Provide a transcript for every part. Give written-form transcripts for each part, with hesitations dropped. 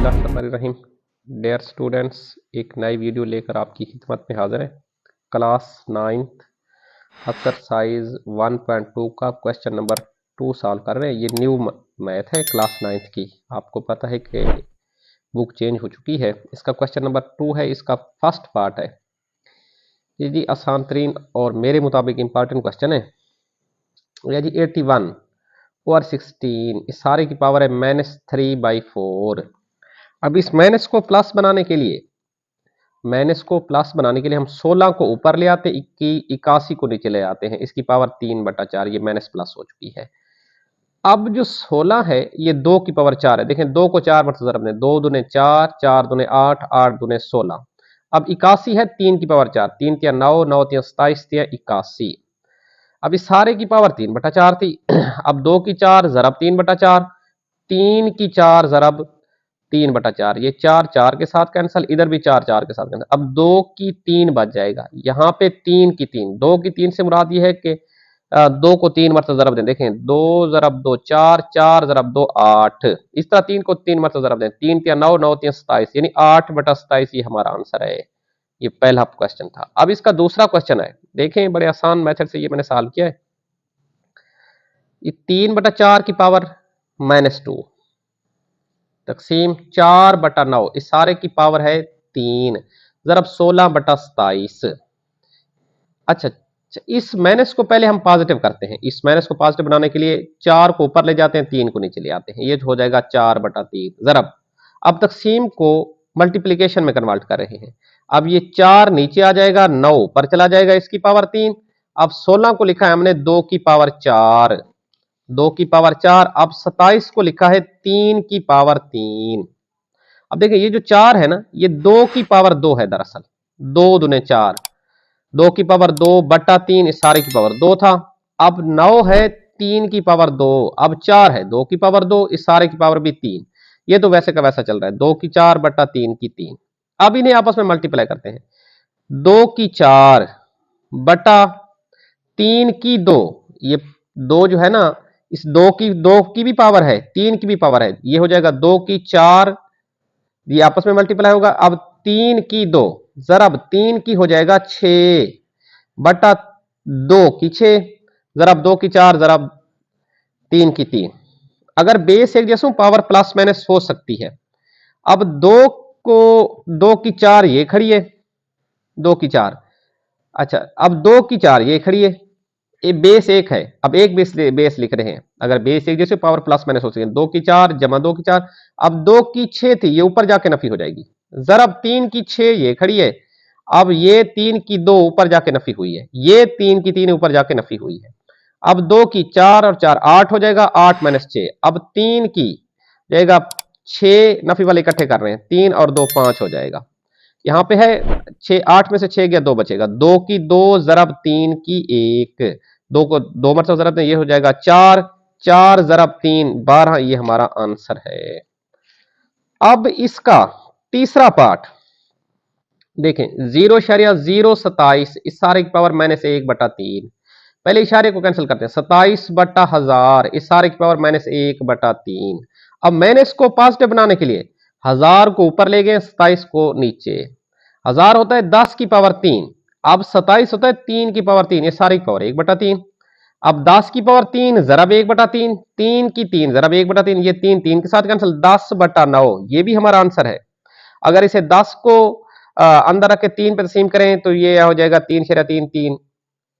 बिस्मिल्लाहिर्रहमानिर्रहीम। Dear students, एक नई वीडियो लेकर आपकी खिदमत में हाजिर है। क्लास 9th एक्सरसाइज 1.2 का क्वेश्चन नंबर 2 सॉल्व कर रहे हैं। ये न्यू मैथ है क्लास 9th की। आपको पता है कि बुक चेंज हो चुकी है। इसका क्वेश्चन नंबर 2 है, इसका फर्स्ट पार्ट है। ये जी आसान तरीन और मेरे मुताबिक इम्पॉर्टेंट क्वेश्चन है। या जी 81 और 16 इस सारे की पावर है -3/4। अब इस माइनस को प्लस बनाने के लिए हम 16 को ऊपर ले आते, 81 को नीचे ले आते हैं। इसकी पावर 3/4, ये माइनस प्लस हो चुकी है। अब जो 16 है ये 2 की पावर 4 है। देखें 2 को 4 मतलब जरब दें, 2 दूने 4, 4 दूने 8, 8 दूने 16। अब 81 है 3 की पावर 4, 3 तिया 9, 9 तिया 27, तिया 81। अब इस सारे की पावर 3/4 थी। अब 2 की 4 जरब 3/4, 3 की 4 जरब 3/4, ये 4 4 के साथ कैंसिल, इधर भी 4 4 के साथ कैंसिल। अब 2 की 3 बच जाएगा, यहाँ पे 3 की 3, 2 की 3 से मुराद ये है कि 2 को 3 मरतबा जरब दें। देखें 2 जरब 2 4, 4 जरब 2 8, इस तरह 3 को 3 मरतबा जरब दें, 3 तिया 9, 9 तिया 27, यानी 8/27 ये हमारा आंसर है। ये पहला क्वेश्चन था। अब इसका दूसरा क्वेश्चन है, देखें बड़े आसान मेथड से ये मैंने सॉल्व किया है। ये 3/4 की पावर -2 तकसीम 4/9, इस सारे की पावर है 3 जरब 16/27। अच्छा, इस माइनस को पहले हम पॉजिटिव करते हैं। इस माइनस को पॉजिटिव बनाने के लिए 4 को ऊपर ले जाते हैं, 3 को नीचे ले आते हैं, ये हो जाएगा 4/3 जरब। अब तकसीम को मल्टीप्लीकेशन में कन्वर्ट कर रहे हैं। अब ये 4 नीचे आ जाएगा, 9 ऊपर चला जाएगा, इसकी पावर 3। अब 16 को लिखा है हमने 2 की पावर 4, 2 की पावर 4। अब 27 को लिखा है 3 की पावर 3। अब देखिए ये जो 4 है ना, ये 2 की पावर 2 है दरअसल। 2 दूने 4, 2 की पावर 2/3, इस सारे की पावर 2 था। अब 9 है 3 की पावर 2, अब 4 है 2 की पावर 2, इस सारे की पावर भी 3। ये तो वैसे का वैसा चल रहा है, 2 की 4/3 की 3। अब इन्हें आपस में मल्टीप्लाई करते हैं, 2 की 4 बटा 3 की 2। ये 2 जो है ना, इस 2 की भी पावर है, 3 की भी पावर है, ये हो जाएगा 2 की 4, ये आपस में मल्टीप्लाई होगा। अब 3 की 2 जरब 3 की हो जाएगा 6 बटा 2 की 6 जरब 2 की 4 जरब 3 की 3। अगर बेस एक जैसे पावर प्लस माइनस हो सकती है। अब 2 को 2 की 4 ये खड़ी है, 2 की 4। अच्छा, अब 2 की 4 ये खड़ी है, ये बेस एक है। अब एक बेस लिख रहे हैं। अगर बेस एक जैसे पावर प्लस माइनस हो सकती है, 2 की 4 जमा 2 की 4। अब 2 की 6 थी, ये ऊपर जाके नफी हो जाएगी, जरब 3 की 6 ये खड़ी है। अब ये 3 की 2 ऊपर जाके नफी हुई है, ये 3 की 3 ऊपर जाके नफी हुई है। अब 2 की 4 और 4 8 हो जाएगा, 8 - 6। अब 3 की जाएगा 6, नफी वाले इकट्ठे कर रहे हैं, 3 और 2 5 हो जाएगा। यहां पे है 6, 8 में से 6 गया, 2 बचेगा, 2 की 2 जरब 3 की 1, 2 को 2 मरतबा जरब दें, ये हो जाएगा 4, 4 जरब 3 12, ये हमारा आंसर है। अब इसका तीसरा पार्ट देखें, 0.027, इस सारे की पावर -1/3। पहले इशारे को कैंसिल करते हैं, 27/1000, इस सारे की पावर -1/3। अब माइनस को पॉजिटिव बनाने के लिए 1000 को ऊपर ले गए, 27 को नीचे। 1000 होता है 10 की पावर 3, अब 27 होता है 3 की पावर 3, ये सारी की पावर 1/3। अब 10 की पावर 3 जरब 1/3, 3 की 3 जरब 1/3, ये 3 3 के साथ कैंसिल, 10/9, ये भी हमारा आंसर है। अगर इसे 10 को अंदर रख के 3 पे तकसीम करें तो ये हो जाएगा 3/3,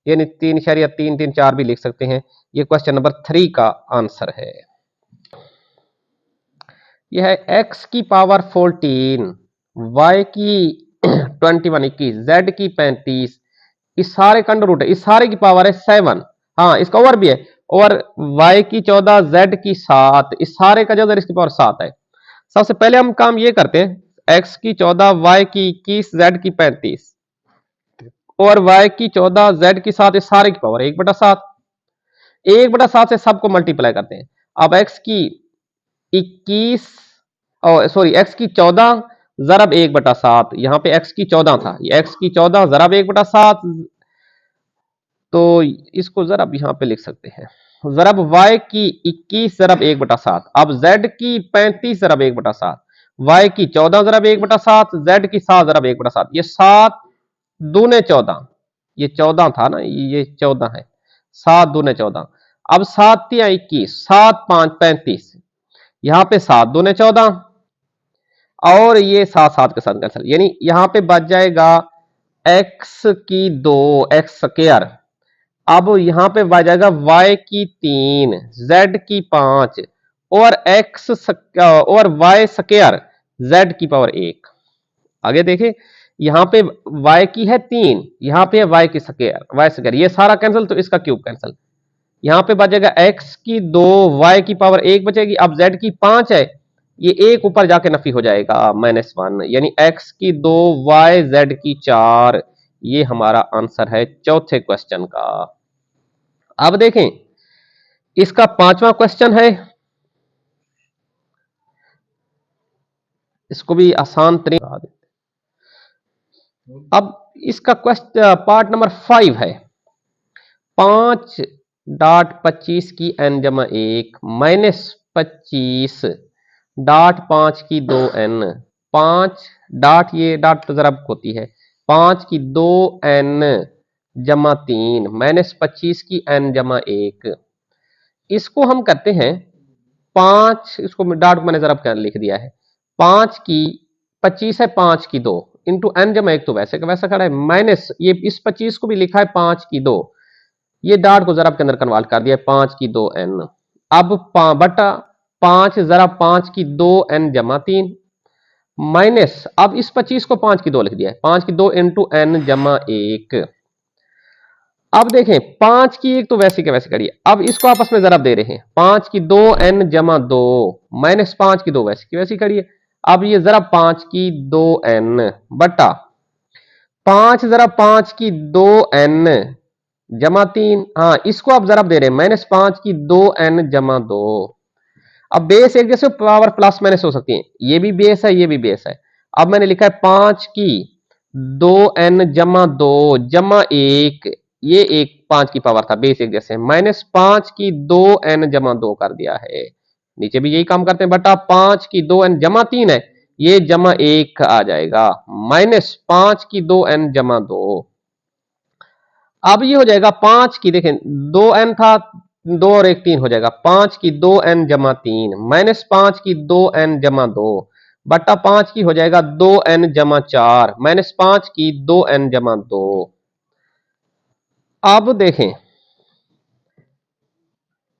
यानी 3/3, 4 भी लिख सकते हैं। ये क्वेश्चन नंबर 3 का आंसर है। यह है x की पावर 14, y की 21 21, z की 35, इस सारे का अंडर रूट है, इस सारे की पावर है 7। हाँ, इसका ओवर भी है, और y की 14, z की 7, इस सारे का जो इसकी पावर 7 है। सबसे पहले हम काम ये करते हैं, x की 14, y की 21, z की 35 और y की 14, z की 7, इस सारे की पावर 1/7। 1/7 से सबको मल्टीप्लाई करते हैं। अब x की 21 सॉरी x की 14 जरब 1/7, यहां पे x की 14 था, ये x की 14 जरब 1/7, तो इसको जरब यहां पे लिख सकते हैं, जरब y की 21 जरब 1/7। अब z की 35 जरब 1/7, y की 14 ज़रब 1/7, z की 7 ज़रब 1/7, ये 7 दूने 14, ये 14 था ना, ये 14 है, 7 दूने 14। अब 7 तिया 21, 7 5 35, यहां पे 7 दूने 14 और ये 7 7 के साथ कैंसिल, यानी यहां पे बच जाएगा x की 2 एक्स स्क्वायर। अब यहां पे बच जाएगा y की 3, z की 5 और और y स्क्वायर z की पावर 1। आगे देखें, यहां पे y की है 3, यहां पे है y की स्क्वायर, y स्क्वायर, ये सारा कैंसिल तो इसका क्यूब कैंसिल। यहां पे बचेगा x की 2, y की पावर 1 बचेगी। अब z की 5 है, ये एक ऊपर जाके नफी हो जाएगा -1, यानी x की 2, y z की 4। ये हमारा आंसर है चौथे क्वेश्चन का। अब देखें, इसका पांचवा क्वेश्चन है, इसको भी आसान तरीके। अब इसका क्वेश्चन पार्ट नंबर 5 है, 5.25 की n जमा 1 -25.5 की 2n, 5 डॉट, ये डॉट तो जरा होती है, 5 की 2n जमा 3 -25 की n जमा 1। इसको हम करते हैं 5, इसको डॉट मैंने जरा क्या लिख दिया है, 5 की 25 है 5 की 2 इंटू n जमा 1, तो वैसे का वैसा खड़ा है, माइनस ये इस 25 को भी लिखा है 5 की 2, ये डॉट को जरा के अंदर कन्वर्ट कर दिया 5 की 2n। अब बटा 5 जरा 5 की 2n जमा 3 माइनस, अब इस 25 को 5 की 2 लिख दिया है, 5 की 2 इंटू n जमा 1। अब देखें 5 की 1 तो वैसे के वैसे करिए, अब इसको आपस में जरा दे रहे हैं, 5 की 2n जमा 2 माइनस 5 की 2 वैसे की वैसी करिए। अब ये जरा 5 की 2n बटा 5 जरा 5 की 2n जमा 3, हाँ इसको आप जरा दे रहे हैं -5 की 2n जमा 2। अब बेस एक जैसे पावर प्लस माइनस हो सकती है, ये भी बेस है ये भी बेस है। अब मैंने लिखा है 5 की 2n जमा 2 जमा 1, ये एक 5 की पावर था, बेस एक जैसे, -5 की 2n जमा 2 कर दिया है। नीचे भी यही काम करते हैं, बटा 5 की 2n जमा 3 है, ये जमा 1 आ जाएगा, -5 की 2n जमा 2। अब ये हो जाएगा 5 की, देखें 2n था, 2 और 1 3 हो जाएगा, 5 की 2n जमा 3 -5 की 2n जमा 2 बट्टा 5 की हो जाएगा 2n जमा 4 -5 की 2n जमा 2। अब देखें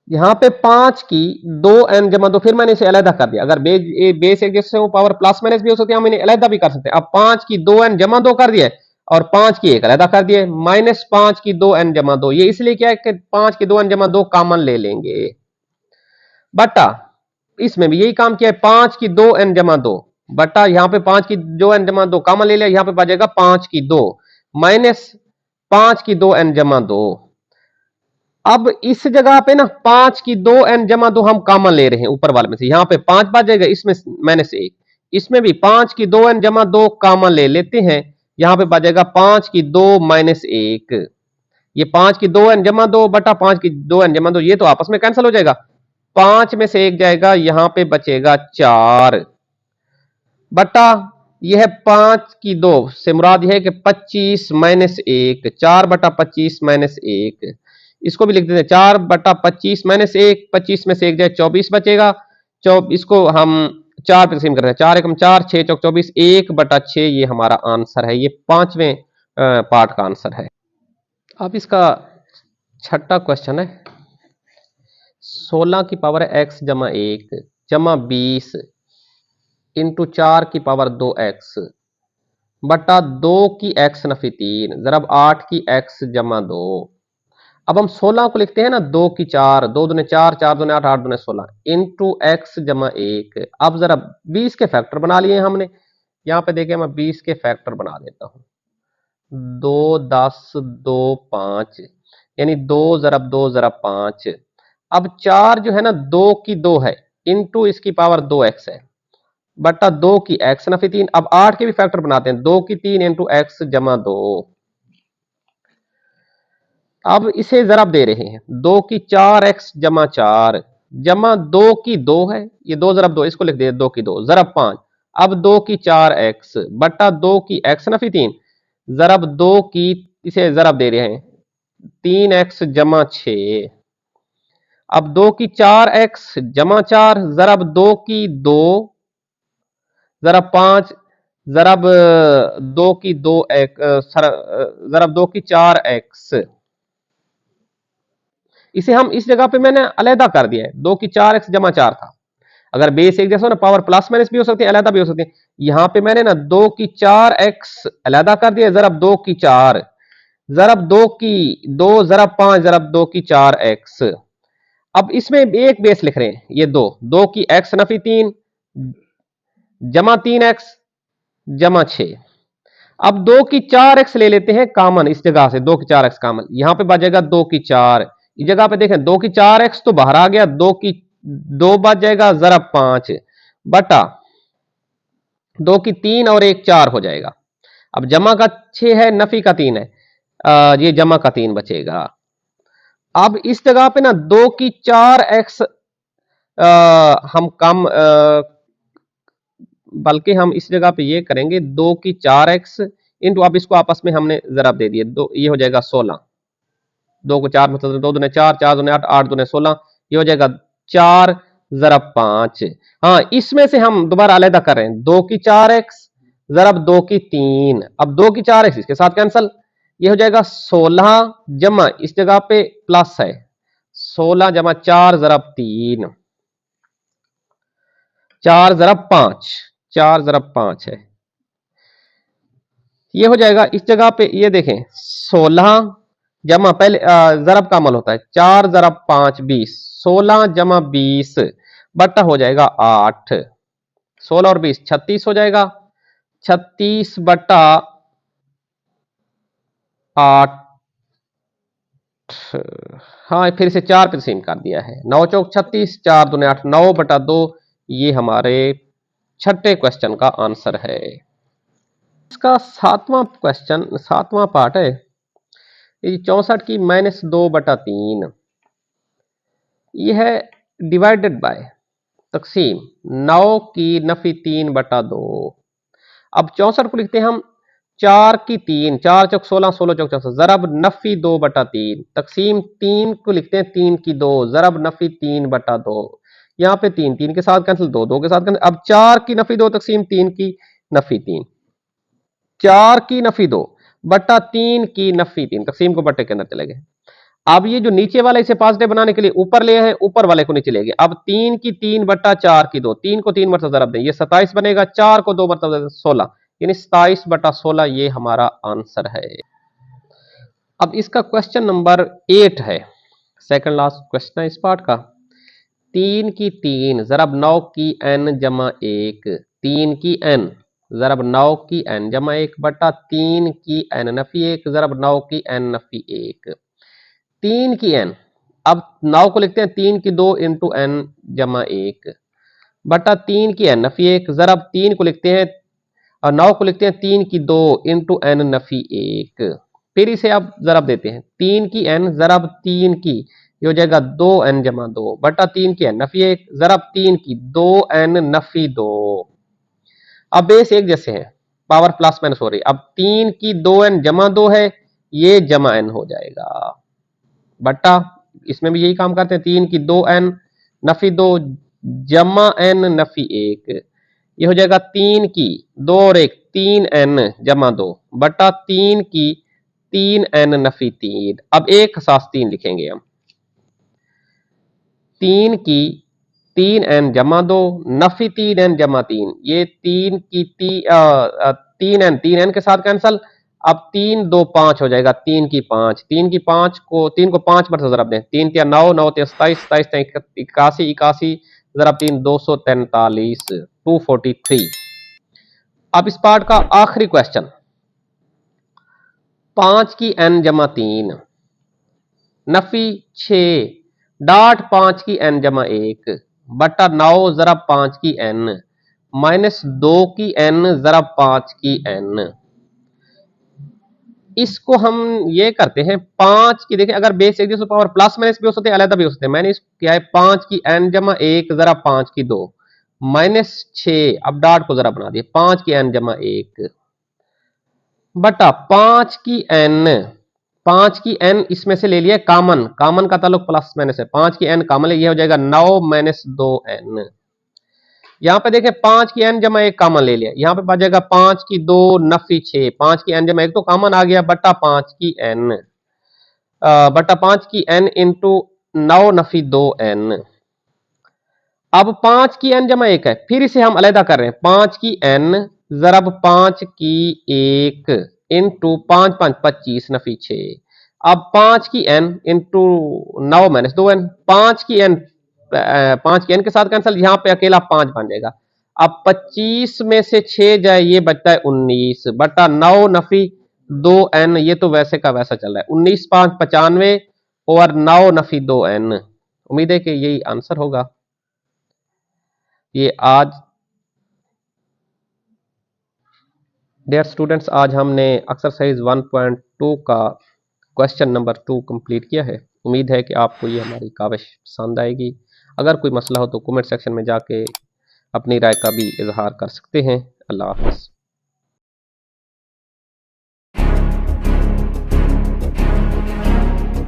यहां पे 5 की 2n जमा 2, फिर मैंने इसे अलहदा कर दिया, अगर बेस एक जैसे हो पावर प्लस माइनस भी हो सकती है, हम इन्हें अलहदा भी कर सकते हैं। अब 5 की 2n जमा 2 कर दिया और 5 की 1 अलहदा कर दिए, -5 की 2n जमा 2, ये इसलिए क्या है कि 5 की 2n जमा 2 कॉमन ले लेंगे, बटा इसमें भी यही काम किया है, 5 की 2n जमा 2 बटा यहां पे 5 की 2n जमा 2 कॉमन ले लिया, यहां पे बचेगा 5 की 2 -5 की 2n जमा 2। अब इस जगह पे ना 5 की 2n जमा 2 हम कॉमन ले रहे हैं ऊपर वाले में से, यहां पे 5 बच जाएगा, इसमें -1, इसमें भी 5 की 2n जमा 2 कॉमन ले लेते हैं, यहां पे बचेगा 5 की 2 -1, ये 5 की 2n जमा 2 बटा 5 की 2n जमा 2, ये तो आपस में कैंसिल हो जाएगा, 5 में से 1 जाएगा, यहां पे बचेगा 4 बटा यह है 5 की 2 से मुराद यह है कि 25 -1, 4 बटा 25 -1, इसको भी लिख देते हैं 4 बटा 25 -1, 25 में से 1 जाए 24 बचेगा, इसको हम 4 पे तकसीम करते हैं, 4 एकम 4, 6 चौक 24, 1 बटा 6 ये हमारा आंसर है, ये पांचवें पार्ट का आंसर है। अब इसका छठा क्वेश्चन है, 16 की पावर x जमा 1 जमा 20 इंटू 4 की पावर 2x बटा 2 की x नफी 3 जरब 8 की x जमा 2। अब हम 16 को लिखते हैं ना 2 की 4, 2 दूने 4, 4 दूने 8, 8 दूने 16 इंटू x जमा 1। अब जरा 20 के फैक्टर बना लिए हमने, यहां पे देखिए मैं 20 के फैक्टर बना देता हूं, 2 10 2 5, यानी 2 जरब 2 जरब 5। अब 4 जो है ना 2 की 2 है इंटू इसकी पावर 2x है बटा 2 की x नफी 3। अब 8 के भी फैक्टर बनाते हैं, 2 की 3 इंटू एक्स जमा 2। अब इसे जरब दे रहे हैं, 2 की 4x जमा 4 जमा 2 की 2 है, ये 2 जरब 2, इसको लिख दिया 2 की 2 जरब 5 अब 2 की 4x बटा 2 की x नफी 3 जरब 2 की, इसे जरब दे रहे हैं 3x जमा 6। अब 2 की 4x जमा 4 जरब 2 की 2 जरब 5 जरब 2 की 2x जरब 2 की 4x। इसे हम इस जगह पे मैंने अलहदा कर दिया है, 2 की 4x जमा 4 था। अगर बेस एक जैसा हो ना, पावर प्लस माइनस भी हो सकती है, अलहदा भी हो सकती है। यहां पे मैंने ना 2 की 4x अलहदा कर दिया, जरब 2 की 4 जरब 2 की 2 जरब 5 जरब 2 की 4x। अब इसमें एक बेस लिख रहे हैं, ये 2 की x नफी 3 जमा 3x जमा 6। अब 2 की 4x ले लेते हैं कॉमन, इस जगह से 2 की 4x कॉमन, यहां पे बचेगा 2 की 4, इस जगह पे देखें 2 की 4x तो बाहर आ गया, 2 की 2 बच जाएगा जरब 5 बटा 2 की 3 और 1 4 हो जाएगा। अब जमा का 6 है, नफी का 3 है, ये जमा का 3 बचेगा। अब इस जगह पे ना 2 की 4x हम कम, बल्कि हम इस जगह पे ये करेंगे 2 की 4x इंटू, अब इसको आपस में हमने जरब दे दिए, दो ये हो जाएगा 16, 2 को 4 मतलब 2 दूने 4, 4 दूने 8, 8 दूने 16, ये हो जाएगा 4 जरब 5। हाँ, इसमें से हम दोबारा अलहदा कर रहे हैं, 2 की 4x जरब 2 की 3, अब 2 की 4x इसके साथ कैंसल, ये हो जाएगा 16 जमा, इस जगह पे प्लस है 16 जमा 4 जरब 3, 4 जरब 5, 4 जरब 5 है, ये हो जाएगा इस जगह पे, ये देखें 16 जमा पहले जरब का अमल होता है, 4 जरब 5 20, 16 जमा 20 बट्टा हो जाएगा 8, 16 और 20 36 हो जाएगा, 36 बट्टा 8। हाँ, फिर से 4 पे सीन कर दिया है, 9 चौक 36, 4 दूने 8, 9 बटा 2, ये हमारे छठे क्वेश्चन का आंसर है। इसका सातवां क्वेश्चन, सातवां पार्ट है, 64 की -2/3, यह है डिवाइडेड बाय तकसीम 9 की नफी 3/2। अब 64 को लिखते हैं हम 4 की 3, 4 चौक 16, 16 चौक 64 जरब नफी 2/3 तकसीम 3 को लिखते हैं 3 की 2 जरब नफी 3/2। यहाँ पे 3 3 के साथ कैंसिल, 2 2 के साथ कैंसिल। अब 4 की नफी 2 तकसीम 3 की नफी 3, 4 की नफी 2 बट्टा 3 की नफी 3 तकसीम को बट्टे के अंदर चले गए। अब ये जो नीचे वाला इसे पॉजिटिव बनाने के लिए ऊपर ले हैं, ऊपर वाले को नीचे ले गए। अब 3 की 3 बट्टा 4 की 2, 3 को 3 मरतबा जरब दें, ये 27 बनेगा, 4 को 2 मरतबा 16, यानी 27/16 ये हमारा आंसर है। अब इसका क्वेश्चन नंबर 8 है, सेकंड लास्ट क्वेश्चन है इस पार्ट का। 3 की 3 जरब 9 की n जमा 1, 3 की n जरब 9 की n जमा 1 बटा 3 की n नफी 1 जरब 9 की n नफी 1, 3 की n, अब 9 को लिखते हैं 3 की 2 इंटू n जमा 1 बटा 3 की n नफी 1 जरब 3 को लिखते हैं और 9 को लिखते हैं 3 की 2 इंटू n नफी 1। फिर इसे अब जरब देते हैं, 3 की n जरब 3 की, ये हो जाएगा 2n जमा 2 बटा 3 की n नफी 1 जरब 3 की 2n नफी 2। अब बेस एक जैसे हैं, पावर प्लस माइनस हो रही, अब 3 की 2n जमा 2 है, ये जमा n हो जाएगा बट्टा, इसमें भी यही काम करते हैं, 3 की 2n नफी 2 जमा n नफी 1, ये हो जाएगा 3 की 2 और 1 3n जमा 2 बटा 3 की 3n नफी 3। अब एक साथ 3 लिखेंगे हम, 3 की 3n जमा 2 नफी 3n जमा 3, ये 3 की 3n के साथ कैंसल। अब 3 2 5 हो जाएगा, 3 की 5, 3 की 5 को 3 को 5 पर जरब दें, 3 तिया 9, 9 तिया 27, 27 तिया 81, 81 जरब 3 243, 243। अब इस पार्ट का आखिरी क्वेश्चन, 5 की n जमा 3 नफी 6 डाट 5 की n जमा 1 बटा 9 जरब 5 की n माइनस 2 की n जरब 5 की n। इसको हम ये करते हैं 5 की, देखिए अगर बेस एक जैसे पावर प्लस माइनस भी हो सकते हैं, अलग भी हो सकते हैं। मैंने इसको किया है 5 की n जमा 1 जरा 5 की 2 -6, अब डॉट को जरा बना दिए, 5 की n जमा 1 बटा 5 की n, 5 की n इसमें से ले लिया कॉमन, कॉमन का ताल्लुक प्लस माइनस है, 5 की n कॉमन है, ये हो जाएगा 9 माइनस 2n। यहां पे देखें 5 की n जमा 1 कॉमन ले लिया, यहां पे आ जाएगा 5 की 2 नफी 6, 5 की n जमा 1 तो कॉमन आ गया बटा 5 की n, बटा 5 की n इंटू 9 नफी 2n। अब 5 की n जमा 1 है, फिर इसे हम अलहदा कर रहे हैं, 5 की n जरब 5 की 1 इंटू 5 5 25 नफी 6। अब 5 की n इंटू 9 माइनस 2n, 5 की n 5 की n के साथ कैंसिल, यहां पे अकेला 5 बन जाएगा। अब 25 में से 6 जाए, ये बचता है 19 बटा 9 नफी 2n, ये तो वैसे का वैसा चल रहा है, 19 5 95 और 9 नफी 2n। उम्मीद है कि यही आंसर होगा। ये आज डियर स्टूडेंट्स, आज हमने एक्सरसाइज 1.2 का क्वेश्चन नंबर 2 कंप्लीट किया है। उम्मीद है कि आपको ये हमारी काविश पसंद आएगी। अगर कोई मसला हो तो कमेंट सेक्शन में जाके अपनी राय का भी इजहार कर सकते हैं। अल्लाह हाफ़िज़।